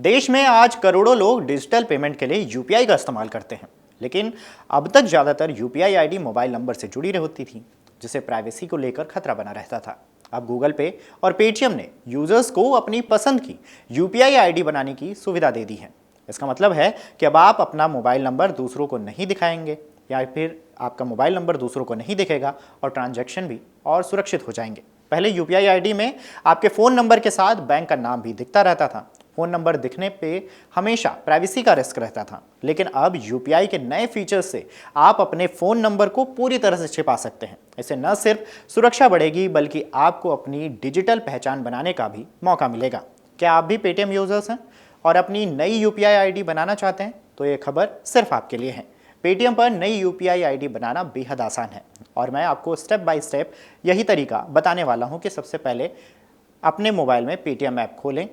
देश में आज करोड़ों लोग डिजिटल पेमेंट के लिए यूपीआई का इस्तेमाल करते हैं, लेकिन अब तक ज़्यादातर यूपीआई आईडी मोबाइल नंबर से जुड़ी होती थी, जिससे प्राइवेसी को लेकर खतरा बना रहता था। अब गूगल पे और पेटीएम ने यूजर्स को अपनी पसंद की यूपीआई आईडी बनाने की सुविधा दे दी है। इसका मतलब है कि अब आप अपना मोबाइल नंबर दूसरों को नहीं दिखाएंगे या फिर आपका मोबाइल नंबर दूसरों को नहीं दिखेगा और ट्रांजैक्शन भी और सुरक्षित हो जाएंगे। पहले यूपीआई आईडी में आपके फ़ोन नंबर के साथ बैंक का नाम भी दिखता रहता था। फ़ोन नंबर दिखने पे हमेशा प्राइवेसी का रिस्क रहता था, लेकिन अब यूपीआई के नए फीचर्स से आप अपने फ़ोन नंबर को पूरी तरह से छिपा सकते हैं। इससे न सिर्फ सुरक्षा बढ़ेगी, बल्कि आपको अपनी डिजिटल पहचान बनाने का भी मौका मिलेगा। क्या आप भी पेटीएम यूजर्स हैं और अपनी नई यूपीआई आईडी बनाना चाहते हैं? तो ये खबर सिर्फ आपके लिए है। पेटीएम पर नई यूपीआई आईडी बनाना बेहद आसान है और मैं आपको स्टेप बाय स्टेप यही तरीका बताने वाला हूँ कि सबसे पहले अपने मोबाइल में पेटीएम ऐप खोलें।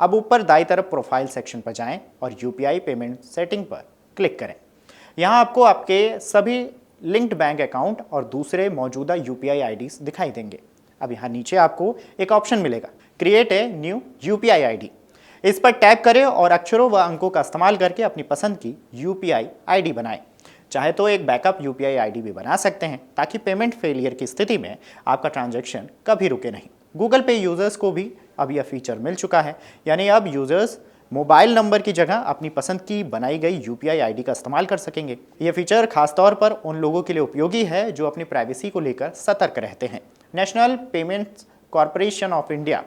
अब ऊपर दाईं तरफ प्रोफाइल सेक्शन पर जाएं और यूपीआई पेमेंट सेटिंग पर क्लिक करें। यहाँ आपको आपके सभी लिंक्ड बैंक अकाउंट और दूसरे मौजूदा यूपीआई आईडीज दिखाई देंगे। अब यहाँ नीचे आपको एक ऑप्शन मिलेगा, create a new UPI ID. इस पर टैप करें और अक्षरों व अंकों का इस्तेमाल करके अपनी पसंद की यूपीआई आईडी बनाएं। चाहे तो एक बैकअप यूपीआई आईडी भी बना सकते हैं, ताकि पेमेंट फेलियर की स्थिति में आपका ट्रांजैक्शन कभी रुके नहीं। गूगल पे यूजर्स को भी अब यह फीचर मिल चुका है, यानी अब यूजर्स मोबाइल नंबर की जगह अपनी पसंद की बनाई गई यूपीआई आईडी का इस्तेमाल कर सकेंगे। यह फीचर खासतौर पर उन लोगों के लिए उपयोगी है जो अपनी प्राइवेसी को लेकर सतर्क रहते हैं। National payments corporation of India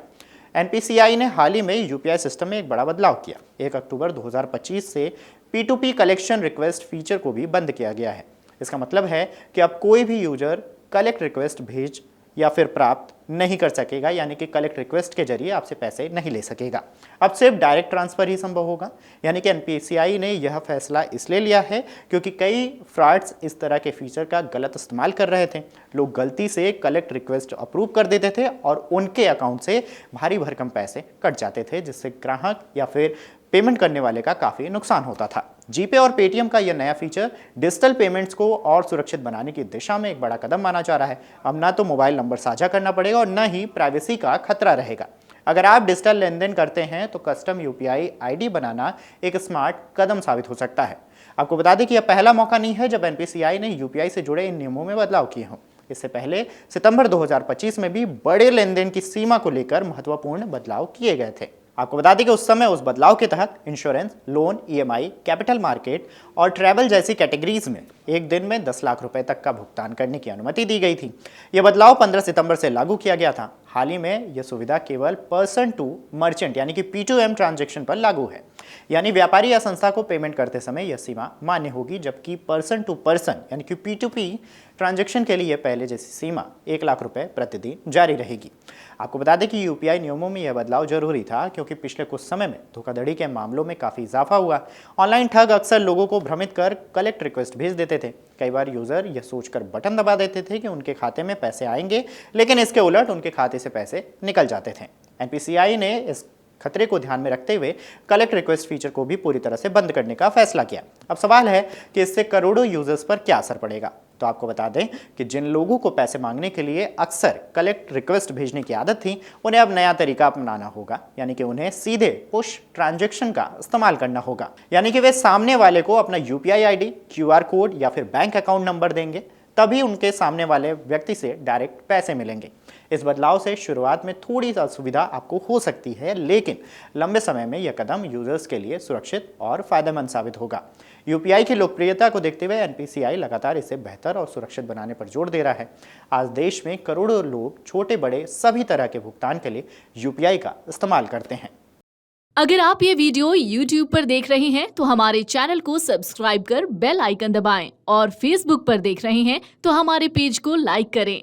NPCI ने हाल ही में यूपीआई सिस्टम में एक बड़ा बदलाव किया। 1 अक्टूबर 2025 से P2P कलेक्शन रिक्वेस्ट फीचर को भी बंद किया गया है। इसका मतलब है कि अब कोई भी यूजर कलेक्ट रिक्वेस्ट भेज या फिर प्राप्त नहीं कर सकेगा, यानी कि कलेक्ट रिक्वेस्ट के जरिए आपसे पैसे नहीं ले सकेगा। अब सिर्फ डायरेक्ट ट्रांसफ़र ही संभव होगा। यानी कि एनपीसीआई ने यह फैसला इसलिए लिया है क्योंकि कई फ्रॉड्स इस तरह के फीचर का गलत इस्तेमाल कर रहे थे। लोग गलती से कलेक्ट रिक्वेस्ट अप्रूव कर देते थे और उनके अकाउंट से भारी भरकम पैसे कट जाते थे, जिससे ग्राहक या फिर पेमेंट करने वाले का काफ़ी नुकसान होता था। जीपे और पेटीएम का यह नया फीचर डिजिटल पेमेंट्स को और सुरक्षित बनाने की दिशा में एक बड़ा कदम माना जा रहा है। अब ना तो मोबाइल नंबर साझा करना पड़ेगा और न ही प्राइवेसी का खतरा रहेगा। अगर आप डिजिटल लेन देन करते हैं तो कस्टम यूपीआई आईडी बनाना एक स्मार्ट कदम साबित हो सकता है। आपको बता दें कि यह पहला मौका नहीं है जब एनपीसीआई ने यूपीआई से जुड़े इन नियमों में बदलाव किए हों। इससे पहले सितंबर 2025 में भी बड़े लेन देन की सीमा को लेकर महत्वपूर्ण बदलाव किए गए थे। आपको बता दें कि उस समय उस बदलाव के तहत insurance, loan, EMI, capital market और ट्रैवल जैसी कैटेगरीज में एक दिन में 10 लाख रुपए तक का भुगतान करने की अनुमति दी गई थी। यह बदलाव 15 सितंबर से लागू किया गया था। हाल ही में यह सुविधा केवल पर्सन टू मर्चेंट यानी कि P2M ट्रांजैक्शन पर लागू है, यानी व्यापारी या संस्था को पेमेंट करते समय यह सीमा मान्य होगी, जबकि पर्सन टू पर्सन यानी कि P2P ट्रांजैक्शन के लिए पहले जैसी सीमा 1 लाख रुपए प्रतिदिन जारी रहेगी। आपको बता दें कि यूपीआई नियमों में यह बदलाव जरूरी था क्योंकि पिछले कुछ समय में धोखाधड़ी के मामलों में काफ़ी इजाफा हुआ। ऑनलाइन ठग अक्सर लोगों को भ्रमित कर कलेक्ट रिक्वेस्ट भेज देते थे। कई बार यूज़र यह सोचकर बटन दबा देते थे कि उनके खाते में पैसे आएंगे, लेकिन इसके उलट उनके खाते से पैसे निकल जाते थे। एनपीसीआई ने इस खतरे को ध्यान में रखते हुए कलेक्ट रिक्वेस्ट फीचर को भी पूरी तरह से बंद करने का फैसला किया। अब सवाल है कि इससे करोड़ों यूजर्स पर क्या असर पड़ेगा। तो आपको बता दें कि जिन लोगों को पैसे मांगने के लिए अक्सर कलेक्ट रिक्वेस्ट भेजने की आदत थी, उन्हें अब नया तरीका अपनाना होगा, यानी कि उन्हें सीधे पुश ट्रांजैक्शन का इस्तेमाल करना होगा। यानी कि वे सामने वाले को अपना यूपीआई आईडी, क्यूआर कोड या फिर बैंक अकाउंट नंबर देंगे, तभी उनके सामने वाले व्यक्ति से डायरेक्ट पैसे मिलेंगे। इस बदलाव से शुरुआत में थोड़ी असुविधा आपको हो सकती है, लेकिन लंबे समय में यह कदम यूजर्स के लिए सुरक्षित और फायदेमंद साबित होगा। यूपीआई की लोकप्रियता को देखते हुए एनपीसीआई लगातार इसे बेहतर और सुरक्षित बनाने पर जोर दे रहा है। आज देश में करोड़ों लोग छोटे बड़े सभी तरह के भुगतान के लिए यूपीआई का इस्तेमाल करते हैं। अगर आप ये वीडियो YouTube पर देख रहे हैं तो हमारे चैनल को सब्सक्राइब कर बेल आइकन दबाएं और Facebook पर देख रहे हैं तो हमारे पेज को लाइक करें।